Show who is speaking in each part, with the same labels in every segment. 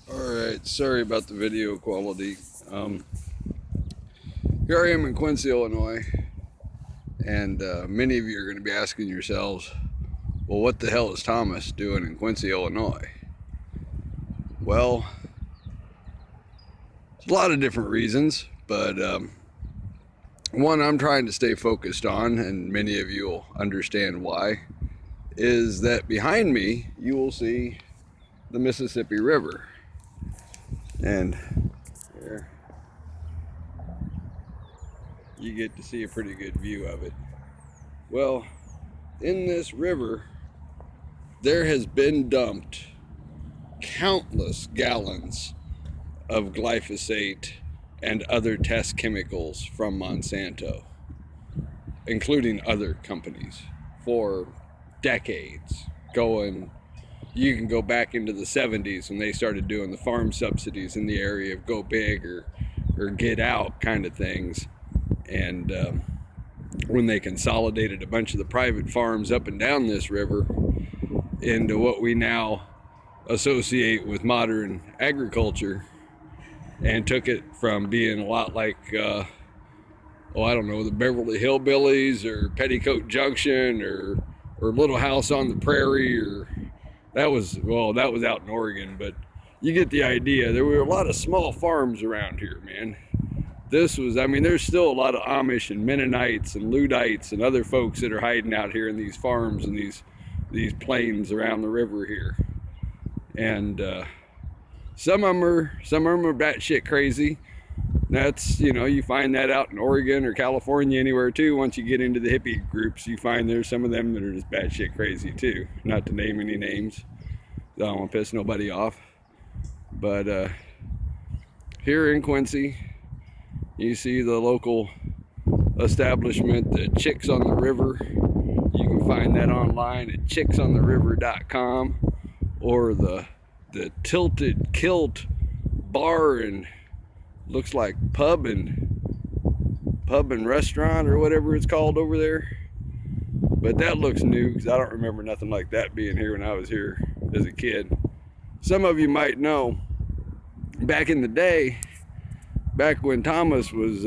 Speaker 1: Alright, sorry about the video quality. Here I am in Quincy, Illinois, and many of you are going to be asking yourselves, well, what the hell is Thomas doing in Quincy, Illinois? Well, there's a lot of different reasons, but one I'm trying to stay focused on, and many of you will understand why, is that behind me you will see the Mississippi River. And here you get to see a pretty good view of it. Well, in this river there has been dumped countless gallons of glyphosate and other test chemicals from Monsanto, including other companies, for decades. You can go back into the 70s when they started doing the farm subsidies in the area of go big or get out kind of things. And when they consolidated a bunch of the private farms up and down this river into what we now associate with modern agriculture, and took it from being a lot like, I don't know, the Beverly Hillbillies or Petticoat Junction or Little House on the Prairie, or that was out in Oregon, but you get the idea. There were a lot of small farms around here, man. There's still a lot of Amish and Mennonites and Luddites and other folks that are hiding out here in these farms and these plains around the river here. And some of them are batshit crazy. That's, you find that out in Oregon or California, anywhere too. Once you get into the hippie groups, you find there's some of them that are just batshit crazy too. Not to name any names, I don't want to piss nobody off. But here in Quincy, you see the local establishment, the Chicks on the River. You can find that online at chicksontheriver.com, or the Tilted Kilt Bar and looks like pub and restaurant or whatever it's called over there. But that looks new, because I don't remember nothing like that being here when I was here as a kid. Some of you might know, back in the day, back when Thomas was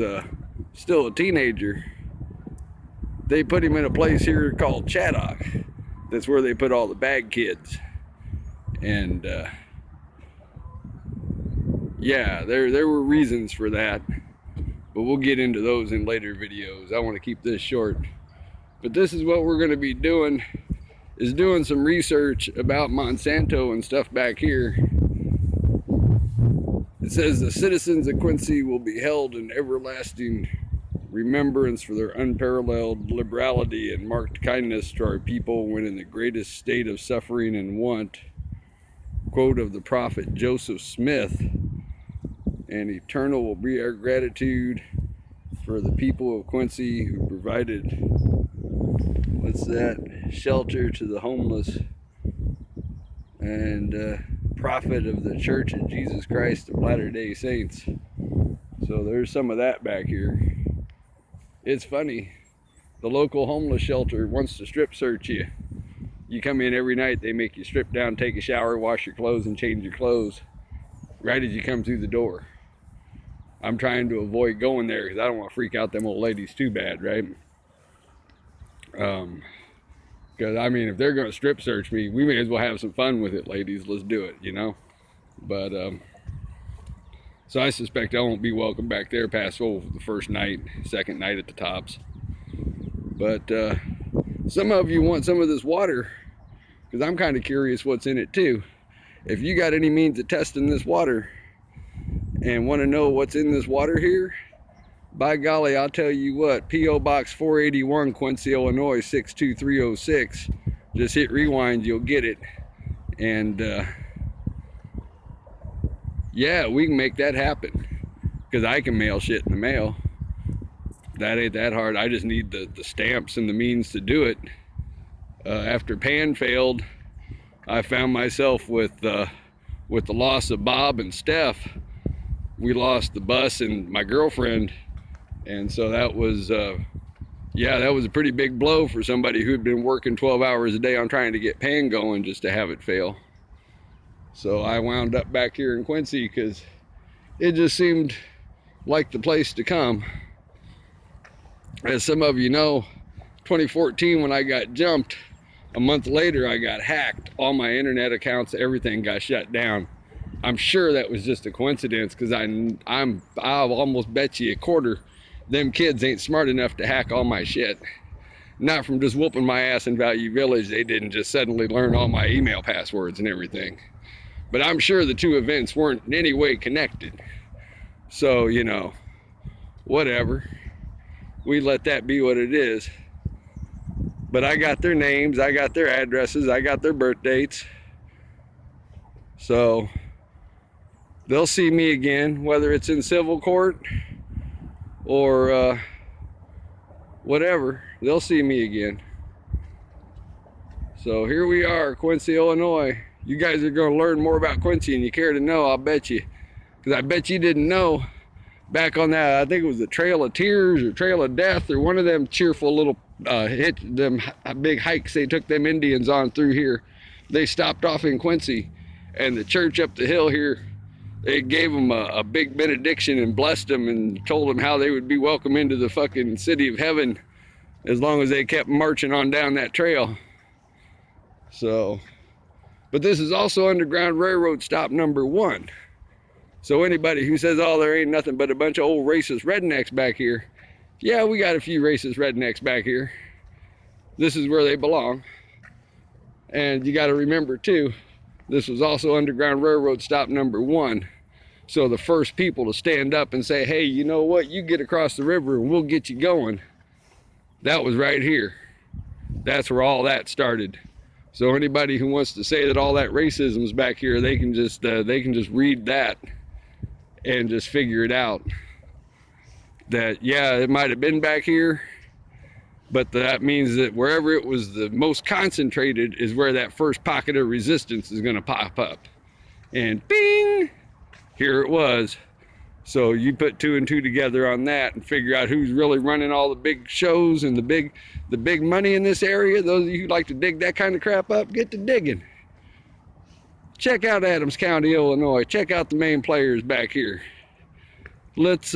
Speaker 1: still a teenager, they put him in a place here called Chaddock. That's where they put all the bad kids. And yeah, there were reasons for that, but we'll get into those in later videos. I want to keep this short, but this is what we're going to be doing, is doing some research about Monsanto and stuff back here. It says the citizens of Quincy will be held in everlasting remembrance for their unparalleled liberality and marked kindness to our people when in the greatest state of suffering and want. Quote of the prophet Joseph Smith. And eternal will be our gratitude for the people of Quincy who provided, shelter to the homeless, and prophet of the Church of Jesus Christ of Latter-day Saints. So there's some of that back here. It's funny, the local homeless shelter wants to strip search you. You come in every night, they make you strip down, take a shower, wash your clothes, and change your clothes right as you come through the door. I'm trying to avoid going there because I don't want to freak out them old ladies too bad, right? Because if they're going to strip search me, we may as well have some fun with it, ladies. Let's do it, But so I suspect I won't be welcome back there past the first night, second night at the tops. But some of you want some of this water, because I'm kind of curious what's in it too. If you got any means of testing this water and want to know what's in this water here, by golly, I'll tell you what, P.O. Box 481, Quincy, Illinois, 62306. Just hit rewind, you'll get it. And yeah, we can make that happen, because I can mail shit in the mail. That ain't that hard. I just need the stamps and the means to do it. After Pan failed, I found myself with the loss of Bob and Steph. We lost the bus and my girlfriend, and so that was that was a pretty big blow for somebody who'd been working 12 hours a day on trying to get Pan going, just to have it fail. So I wound up back here in Quincy because it just seemed like the place to come. As some of you know, 2014 when I got jumped, a month later I got hacked. All my internet accounts, everything got shut down. I'm sure that was just a coincidence, because I'll almost bet you a quarter them kids ain't smart enough to hack all my shit. Not from just whooping my ass in Value Village. They didn't just suddenly learn all my email passwords and everything. But I'm sure the two events weren't in any way connected. So, you know, whatever. We let that be what it is. But I got their names, I got their addresses, I got their birth dates. So they'll see me again, whether it's in civil court or whatever. They'll see me again. So here we are, Quincy, Illinois. You guys are going to learn more about Quincy, and you care to know, I'll bet you. Because I bet you didn't know, back on that, I think it was the Trail of Tears or Trail of Death, or one of them cheerful little big hikes they took them Indians on through here. They stopped off in Quincy, and the church up the hill here, they gave them a big benediction and blessed them and told them how they would be welcome into the fucking city of heaven as long as they kept marching on down that trail. So, but this is also Underground Railroad stop number 1. So anybody who says, oh, there ain't nothing but a bunch of old racist rednecks back here, yeah, we got a few racist rednecks back here. This is where they belong. And you got to remember too, this was also Underground Railroad stop number 1. So the first people to stand up and say, hey, you know what, you get across the river and we'll get you going, that was right here. That's where all that started. So anybody who wants to say that all that racism is back here, they can just read that and just figure it out. That, yeah, it might have been back here, but that means that wherever it was the most concentrated is where that first pocket of resistance is going to pop up. And bing, here it was. So you put 2 and 2 together on that and figure out who's really running all the big shows and the big money in this area. Those of you who like to dig that kind of crap up, get to digging. Check out Adams County, Illinois. Check out the main players back here. Let's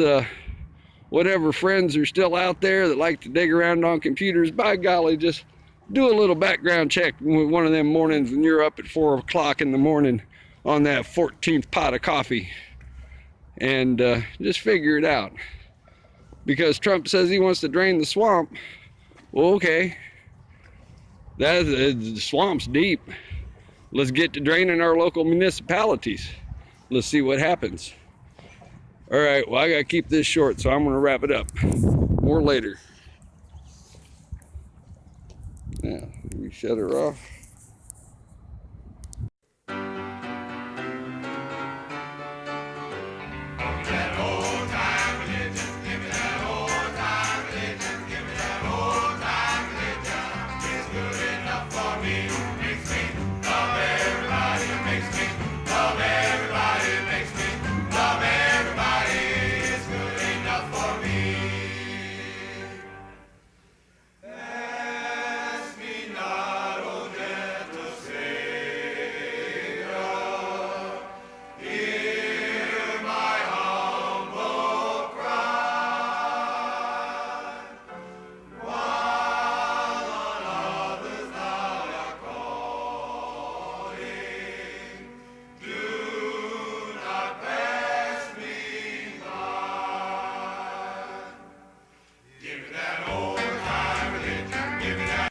Speaker 1: whatever friends are still out there that like to dig around on computers, by golly, just do a little background check one of them mornings when you're up at 4 o'clock in the morning on that 14th pot of coffee, and just figure it out. Because Trump says he wants to drain the swamp. Well, okay, the swamp's deep. Let's get to draining our local municipalities. Let's see what happens. All right, well, I gotta keep this short, so I'm gonna wrap it up. More later. Yeah, we shut her off.